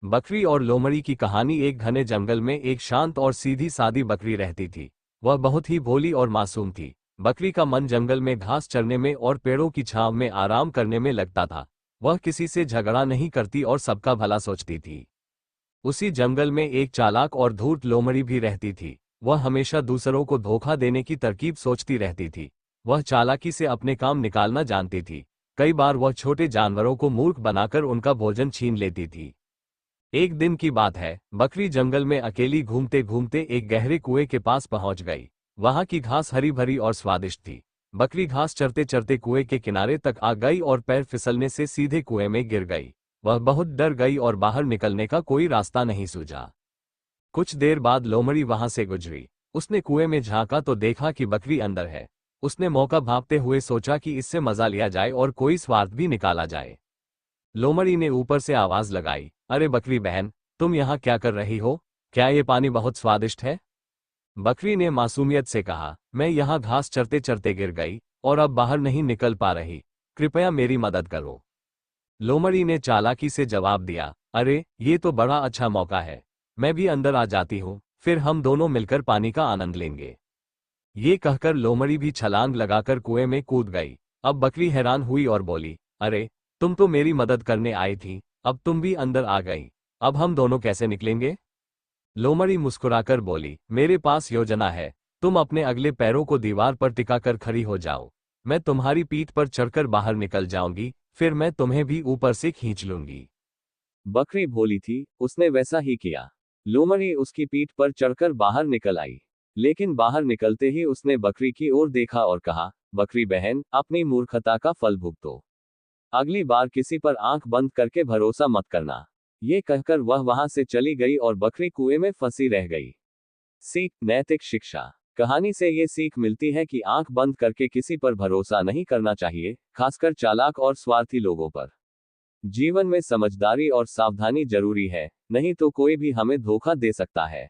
बकरी और लोमड़ी की कहानी। एक घने जंगल में एक शांत और सीधी सादी बकरी रहती थी। वह बहुत ही भोली और मासूम थी। बकरी का मन जंगल में घास चरने में और पेड़ों की छांव में आराम करने में लगता था। वह किसी से झगड़ा नहीं करती और सबका भला सोचती थी। उसी जंगल में एक चालाक और धूर्त लोमड़ी भी रहती थी। वह हमेशा दूसरों को धोखा देने की तरकीब सोचती रहती थी। वह चालाकी से अपने काम निकालना जानती थी। कई बार वह छोटे जानवरों को मूर्ख बनाकर उनका भोजन छीन लेती थी। एक दिन की बात है, बकरी जंगल में अकेली घूमते घूमते एक गहरे कुएं के पास पहुंच गई। वहां की घास हरी भरी और स्वादिष्ट थी। बकरी घास चरते चरते कुएं के किनारे तक आ गई और पैर फिसलने से सीधे कुएं में गिर गई। वह बहुत डर गई और बाहर निकलने का कोई रास्ता नहीं सूझा। कुछ देर बाद लोमड़ी वहां से गुजरी। उसने कुएं में झांका तो देखा कि बकरी अंदर है। उसने मौका भांपते हुए सोचा कि इससे मजा लिया जाए और कोई स्वार्थ भी निकाला जाए। लोमड़ी ने ऊपर से आवाज लगाई, अरे बकरी बहन, तुम यहाँ क्या कर रही हो? क्या ये पानी बहुत स्वादिष्ट है? बकरी ने मासूमियत से कहा, मैं यहाँ घास चरते चरते गिर गई और अब बाहर नहीं निकल पा रही। कृपया मेरी मदद करो। लोमड़ी ने चालाकी से जवाब दिया, अरे ये तो बड़ा अच्छा मौका है। मैं भी अंदर आ जाती हूँ, फिर हम दोनों मिलकर पानी का आनंद लेंगे। ये कहकर लोमड़ी भी छलांग लगाकर कुएं में कूद गई। अब बकरी हैरान हुई और बोली, अरे तुम तो मेरी मदद करने आई थी, अब तुम भी अंदर आ गई। अब हम दोनों कैसे निकलेंगे? लोमड़ी मुस्कुराकर बोली, मेरे पास योजना है। तुम अपने अगले पैरों को दीवार पर टिकाकर खड़ी हो जाओ। मैं तुम्हारी पीठ पर चढ़कर बाहर निकल जाऊंगी, फिर मैं तुम्हें भी ऊपर से खींच लूंगी। बकरी भोली थी, उसने वैसा ही किया। लोमड़ी उसकी पीठ पर चढ़कर बाहर निकल आई। लेकिन बाहर निकलते ही उसने बकरी की ओर देखा और कहा, बकरी बहन, अपनी मूर्खता का फल भुगतो। अगली बार किसी पर आंख बंद करके भरोसा मत करना। ये कहकर वह वहां से चली गई और बकरी कुएं में फंसी रह गई। सीख, नैतिक शिक्षा। कहानी से ये सीख मिलती है कि आंख बंद करके किसी पर भरोसा नहीं करना चाहिए, खासकर चालाक और स्वार्थी लोगों पर। जीवन में समझदारी और सावधानी जरूरी है, नहीं तो कोई भी हमें धोखा दे सकता है।